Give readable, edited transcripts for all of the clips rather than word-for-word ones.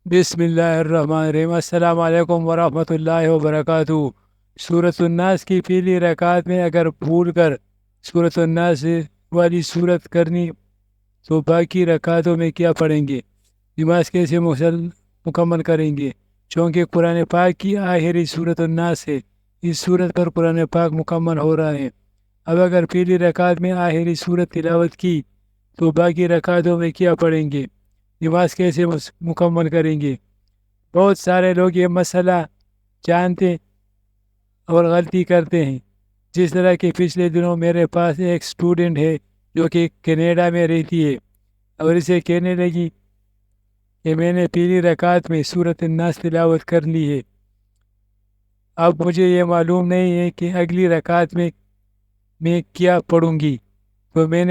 بسم اللہ الرحمن الرحیم۔ السلام علیکم ورحمۃ اللہ وبرکاتہ۔ سورۃ الناس کی پہلی رکعت میں اگر بھول کر سورۃ الناس والی صورت کرنی تو باقی رکعتوں میں کیا پڑھیں گے؟ نماز کیسے مکمل کریں گے؟ چونکہ قرآن پاک کی آخری سورۃ الناس ہے، اس صورت پر قرآن پاک مکمل ہو رہا ہے۔ اب اگر پہلی رکعت میں آخری صورت تلاوت کی تو باقی رکعتوں میں کیا پڑھیں گے؟ نماز کیسے مکمل کریں گے؟ بہت سارے لوگ یہ مسئلہ جانتے اور غلطی کرتے ہیں، جس طرح کہ پچھلے دنوں میرے پاس ایک سٹوڈنٹ ہے جو کہ کینیڈا میں رہتی ہے، اور اسے کہنے لگی کہ میں نے پہلی رکعت میں سورۃ الناس تلاوت کر لی ہے، اب مجھے یہ معلوم نہیں ہے کہ اگلی رکعت میں کیا پڑھوں گی، تو میں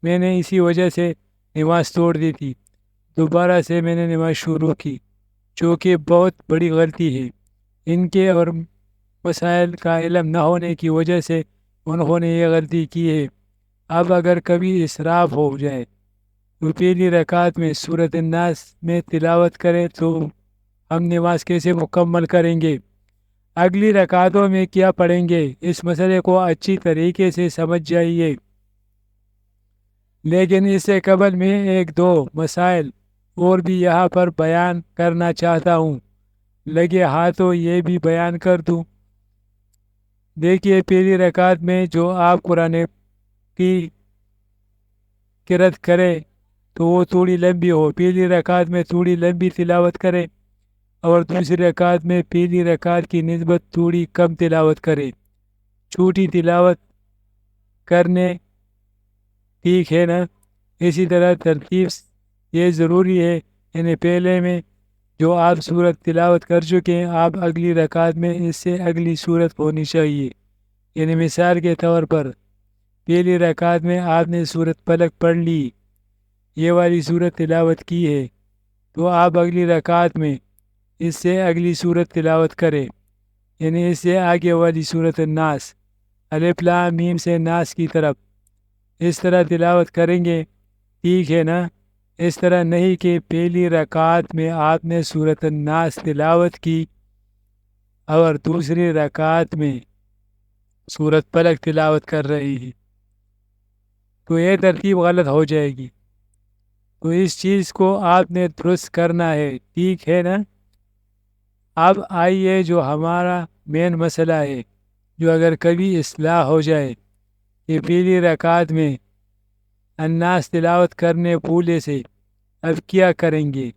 نے اسی وجہ سے نماز توڑ دی تھی۔ دوبارہ سے میں نے نماز شروع کی، جو کہ بہت بڑی غلطی ہے۔ ان کے اور مسائل کا علم نہ ہونے کی وجہ سے انہوں نے یہ غلطی کی ہے۔ اب اگر کبھی اسراف ہو جائے تو پہلی رکعت میں سورۃ الناس میں تلاوت کرے تو ہم نماز کیسے مکمل کریں گے؟ اگلی رکعتوں میں کیا پڑھیں گے؟ اس مسئلے کو اچھی طریقے سے سمجھ جائیے، لیکن اس سے قبل میں ایک دو مسائل اور بھی یہاں پر بیان کرنا چاہتا ہوں، لگے ہاتھوں یہ بھی بیان کر دوں۔ دیکھیے، پہلی رکعت میں جو آپ قرآن کی قرأت کرے تو وہ تھوڑی لمبی ہو، پہلی رکعت میں تھوڑی لمبی تلاوت کرے، اور دوسری رکعت میں پہلی رکعت کی نسبت تھوڑی کم تلاوت کرے۔ چھوٹی تلاوت کرنے ٹھیک ہے نا؟ اسی طرح ترتیب یہ ضروری ہے، یعنی پہلے میں جو آپ سورت تلاوت کر چکے ہیں، آپ اگلی رکعت میں اس سے اگلی سورت ہونی چاہیے۔ یعنی مثال کے طور پر پہلی رکعت میں آپ نے سورت فلق پڑھ لی، یہ والی سورت تلاوت کی ہے، تو آپ اگلی رکعت میں اس سے اگلی سورت تلاوت کریں، یعنی اس سے آگے والی سورت الناس، الف لام میم سے ناس کی طرف، اس طرح تلاوت کریں گے، ٹھیک ہے نا؟ اس طرح نہیں کہ پہلی رکعت میں آپ نے سورۃ الناس تلاوت کی اور دوسری رکعت میں سورت فلق تلاوت کر رہی ہے، تو یہ ترتیب غلط ہو جائے گی۔ تو اس چیز کو آپ نے درست کرنا ہے، ٹھیک ہے نا؟ اب آئیے جو ہمارا مین مسئلہ ہے، جو اگر کبھی اصلاح ہو جائے کہ پہلی رکعت میں الناس تلاوت کرنے بھولے سے اب کیا کریں گے؟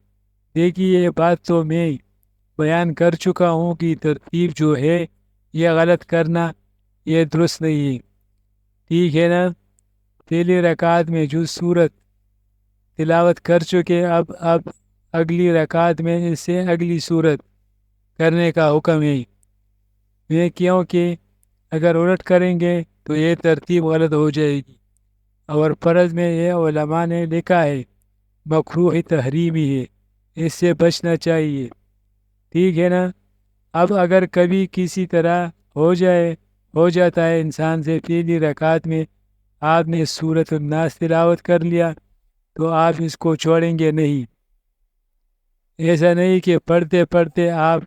دیکھیے، یہ بات تو میں بیان کر چکا ہوں کہ ترتیب جو ہے یہ غلط کرنا یہ درست نہیں ہے، ٹھیک ہے نا؟ پہلی رکعت میں جو سورت تلاوت کر چکے، اب اگلی رکعت میں اس سے اگلی سورت کرنے کا حکم ہے، کیونکہ اگر الٹ کریں گے تو یہ ترتیب غلط ہو جائے گی، اور فرض میں یہ علماء نے لکھا ہے مکروہ تحریمی ہے، اس سے بچنا چاہیے، ٹھیک ہے نا؟ اب اگر کبھی کسی طرح ہو جاتا ہے انسان سے پہلی رکعت میں آپ نے سورۃ الناس تلاوت کر لیا، تو آپ اس کو چھوڑیں گے نہیں۔ ایسا نہیں کہ پڑھتے پڑھتے آپ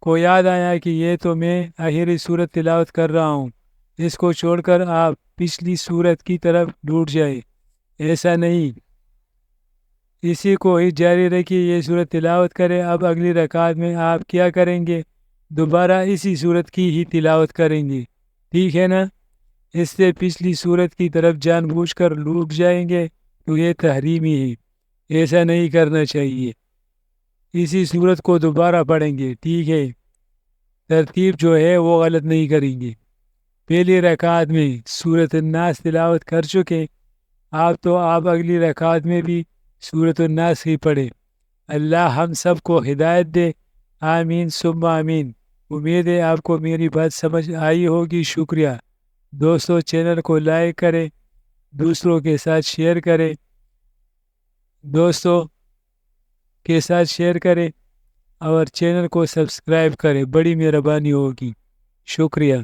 کو یاد آیا کہ یہ تو میں آخری صورت تلاوت کر رہا ہوں، اس کو چھوڑ کر آپ پچھلی صورت کی طرف لوٹ جائے، ایسا نہیں، اسی کو ہی جاری رکھیے، یہ صورت تلاوت کرے۔ اب اگلی رکعت میں آپ کیا کریں گے؟ دوبارہ اسی صورت کی ہی تلاوت کریں گے، ٹھیک ہے نا؟ اس سے پچھلی صورت کی طرف جان بوجھ کر لوٹ جائیں گے تو یہ تحریمی ہے، ایسا نہیں کرنا چاہیے، اسی صورت کو دوبارہ پڑھیں گے، ٹھیک ہے؟ ترتیب جو ہے وہ غلط نہیں کریں گے۔ پہلی رکعت میں سورۃ الناس تلاوت کر چکے آپ، تو آپ اگلی رکعت میں بھی سورۃ الناس ہی پڑھیں۔ اللہ ہم سب کو ہدایت دے، آمین ثم آمین۔ امید ہے آپ کو میری بات سمجھ آئی ہوگی۔ شکریہ دوستو، چینل کو لائک کریں، دوسروں کے ساتھ شیئر کریں، اور چینل کو سبسکرائب کریں، بڑی مہربانی ہوگی۔ شکریہ۔